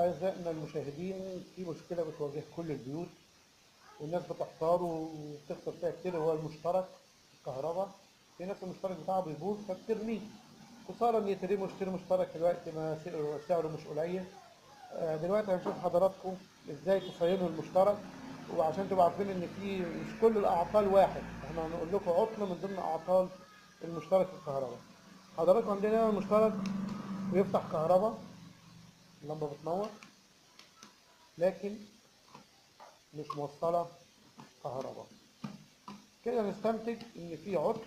أعزائنا المشاهدين، في مشكلة بتواجه كل البيوت والناس بتحتار وبتخسر فيها كتير، هو المشترك الكهرباء. في ناس المشترك بتاعها بيبوظ فبترميه، خسارة إن يترمي ويشتري مشترك دلوقتي ما سعره مش قليل. دلوقتي هنشوف حضراتكم إزاي تصينوا المشترك، وعشان تبقوا عارفين إن في مش كل الأعطال واحد، إحنا هنقول لكم عطل من ضمن أعطال المشترك الكهرباء. حضراتكم عندنا هنا المشترك بيفتح كهرباء، اللمبة بتنور لكن مش موصلة كهرباء. كده نستنتج إن في عطل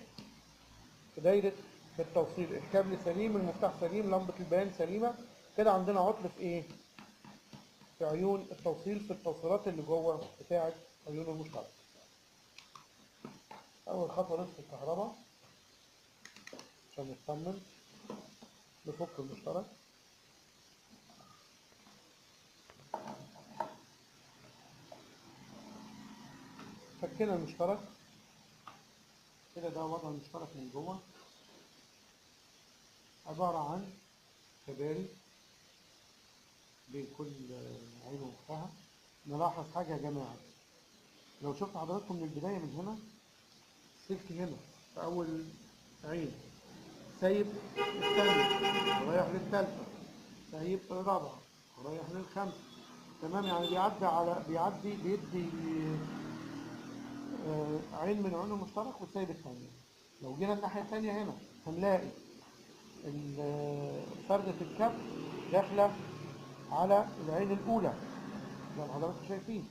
في دايرة التوصيل، الكابل سليم، المفتاح سليم، لمبة البيان سليمة. كده عندنا عطل في إيه؟ في عيون التوصيل، في التوصيلات اللي جوه بتاعة عيون المشترك. أول خطوة نفصل الكهرباء عشان نطمن، نفك المشترك. فكينا المشترك كده، ده وضع المشترك من جوه، عبارة عن كباري بين كل عين وأختها. نلاحظ حاجة يا جماعة، لو شفت حضراتكم من البداية من هنا، السلك هنا في أول عين سايب الثانية ورايح للثالثة، سايب الرابعة ورايح للخامسة، تمام؟ يعني بيدي عين من عيون المشترك وسايب الثانية. لو جينا الناحية الثانية هنا هنلاقي فردة الكف داخلة على العين الأولى زي ما حضراتكم شايفين،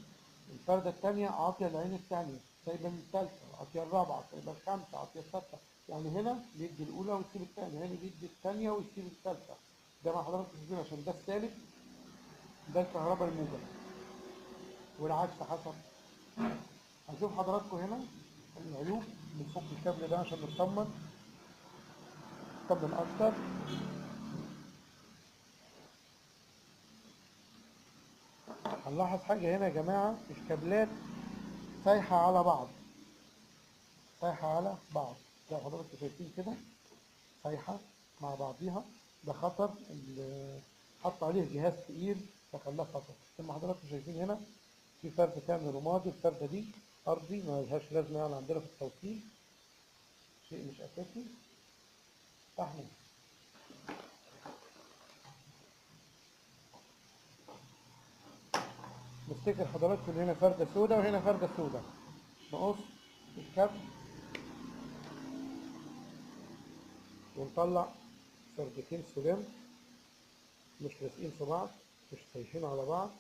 الفردة الثانية عاطية العين الثانية، سايبة الثالثة، عاطية الرابعة، سايبة الخامسة، عاطية السادسة. يعني هنا بيدي الأولى ويسيب الثانية، هنا بيدي الثانية ويسيب الثالثة، زي ما حضراتكم شايفين، عشان ده السالب، ده الكهرباء الموجب، والعكس حسب. هنشوف حضراتكم هنا العيوب، بنفك الكابل ده عشان نطمن أكتر. هنلاحظ حاجة هنا يا جماعة، الكابلات سايحة على بعض، سايحة على بعض زي ما حضراتكم شايفين كده، سايحة مع بعضيها. ده خطر، حط عليه جهاز تقيل فخلاه خطر. زي ما حضراتكم شايفين هنا في فردة تانية رمادي، الفردة دي أرضي ما لهاش لازمة يعني عندنا في التوصيل، شيء مش أساسي. احنا نفتكر حضراتكم هنا فردة سوداء وهنا فردة سوداء، نقص الكف ونطلع فردتين سلام مش لازقين في بعض، مش سايحين على بعض.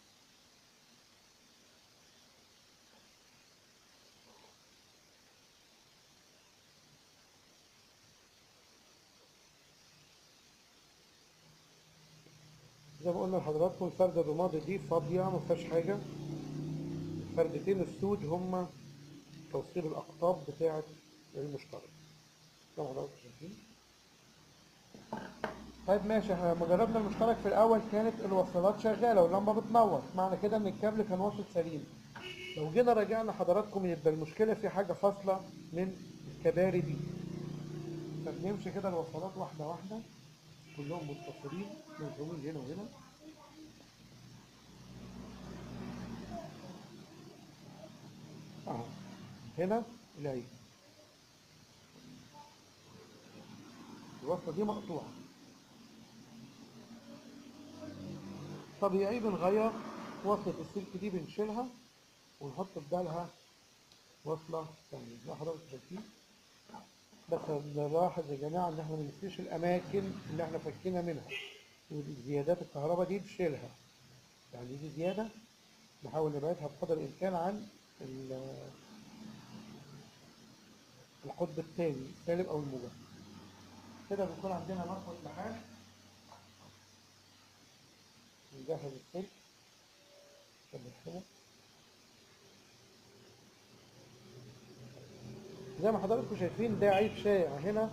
زي ما قلنا لحضراتكم الفردة الرمادي دي فاضية ما فيهاش حاجة، الفردتين السود هما توصيل الأقطاب بتاعة المشترك زي ما حضراتكم شايفين. طيب ماشي، احنا لما جربنا المشترك في الأول كانت الوصلات شغالة واللمبة بتنور، معنى كده إن الكابل كان واصل سليم. لو جينا راجعنا حضراتكم يبقى المشكلة في حاجة فاصلة من الكباري دي. فبنمشي كده الوصلات واحدة واحدة، كلهم متصلين ملزومين هنا وهنا. اهو هنا العين، الوصلة دي مقطوعة، طبيعي بنغير وصلة السلك دي، بنشيلها ونحط بدالها وصلة ثانية زي ما حضرتك شايفين. بس نلاحظ يا جماعة إن احنا ما ننسيش الأماكن اللي احنا فكينا منها، وزيادات الكهرباء دي نشيلها، يعني دي زيادة نحاول نبعدها بقدر الإمكان عن القطب الثاني السالب أو الموجب. كده بيكون عندنا مرفق لحام، نجهز السلك عشان نشحنه. زي ما حضراتكم شايفين ده عيب شائع هنا.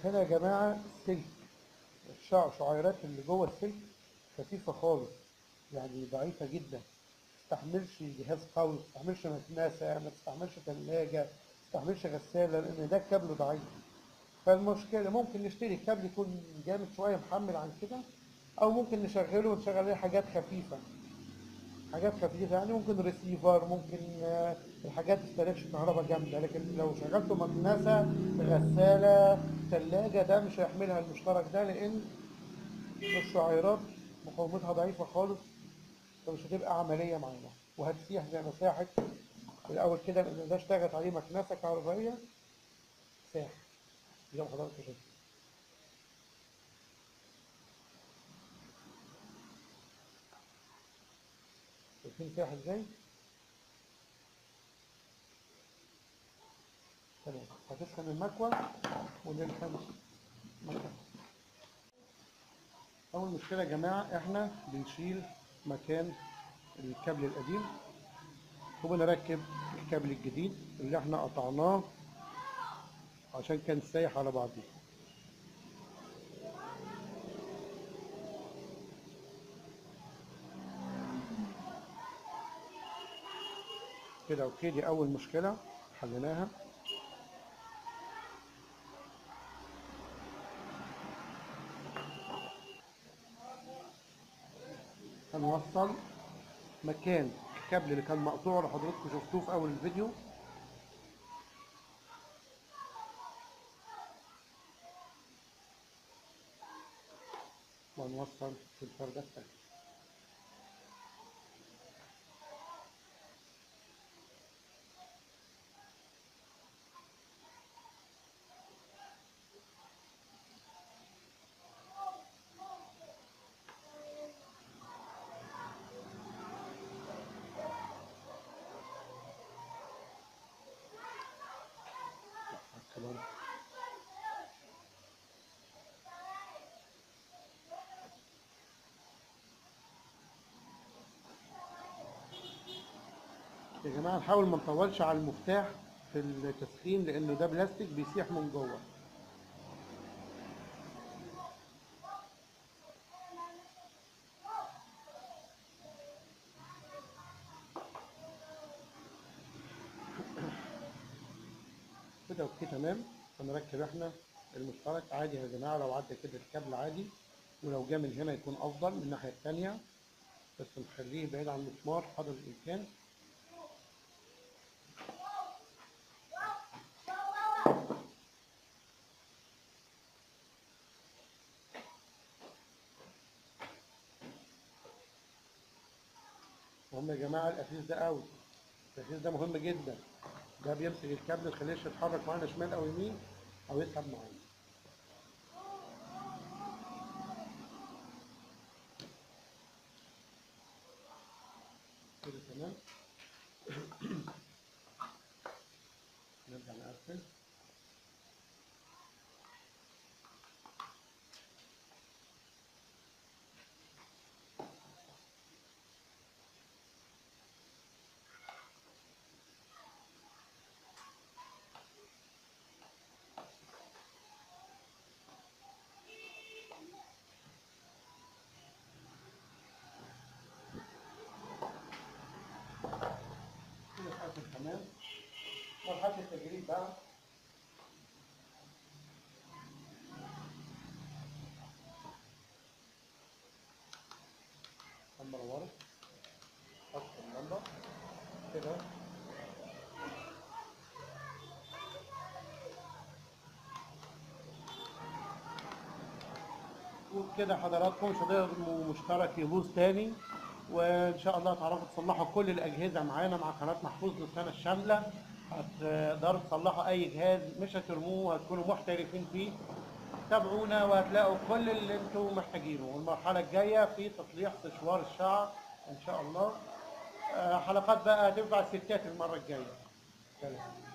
هنا يا جماعة السلك، الشعيرات اللي جوه السلك خفيفة خالص، يعني ضعيفة جدا، ما تستحملش جهاز قوي، ما تستحملش مكنسة، ما تستحملش ثلاجة، ما تستحملش غسالة، لأن ده كابل ضعيف. فالمشكلة ممكن نشتري كابل يكون جامد شوية محمل عن كده، أو ممكن نشغله ونشغل عليه حاجات خفيفة. حاجات خفيفة يعني ممكن ريسيفر، ممكن الحاجات تستهلكش كهرباء جامدة، لكن لو شغلته مكنسة، غسالة، ثلاجة، ده مش هيحملها المشترك ده، لأن الشعيرات مقاومتها ضعيفة خالص، فمش هتبقى عملية معانا، وهتسيح زي ما ساحت في الأول كده، لأن ده اشتغلت عليه مكنسة كهربائية ساح زي ما حضرتك شايف. شايفين ساح ازاي؟ تمام. هتسخن المكوى ونلحم مكان. أول مشكلة يا جماعة، إحنا بنشيل مكان الكابل القديم وبنركب الكابل الجديد اللي إحنا قطعناه عشان كان سايح على بعضه كده. أوكي، دي أول مشكلة حليناها. هنوصل مكان الكابل اللي كان مقطوع اللي حضراتكم شفتوه في أول الفيديو، وهنوصل في الفردة الثانية. كمان يا جماعة نحاول ما نطولش على المفتاح في التسخين، لأنه ده بلاستيك بيسيح من جوه. كده اوكي تمام. هنركب احنا المشترك عادي يا جماعة، لو عدى كده الكابل عادي، ولو جه من هنا يكون أفضل من الناحية التانية، بس نخليه بعيد عن المسمار قدر الإمكان. مهم يا جماعة القفيز ده قوي، القفيز ده مهم جدا، ده بيمسك الكابل ما يخليش يتحرك معانا شمال أو يمين أو يسحب معانا. كده تمام. نرجع نقفل. كده اتقفل تمام. مرحلة التجريب بقى، لما نورت حط اللمبة كده، وبكده حضراتكم مش هتقدر مشترك يبوظ تاني، وان شاء الله تعرفوا تصلحوا كل الاجهزه معانا مع قناه محفوظ للسنه الشامله. هتقدروا تصلحوا اي جهاز، مش هترموه، هتكونوا محترفين فيه. تابعونا وهتلاقوا كل اللي انتم محتاجينه. والمرحله الجايه في تصليح سشوار الشعر ان شاء الله. حلقات بقى هتنفع الستات المره الجايه. سلام.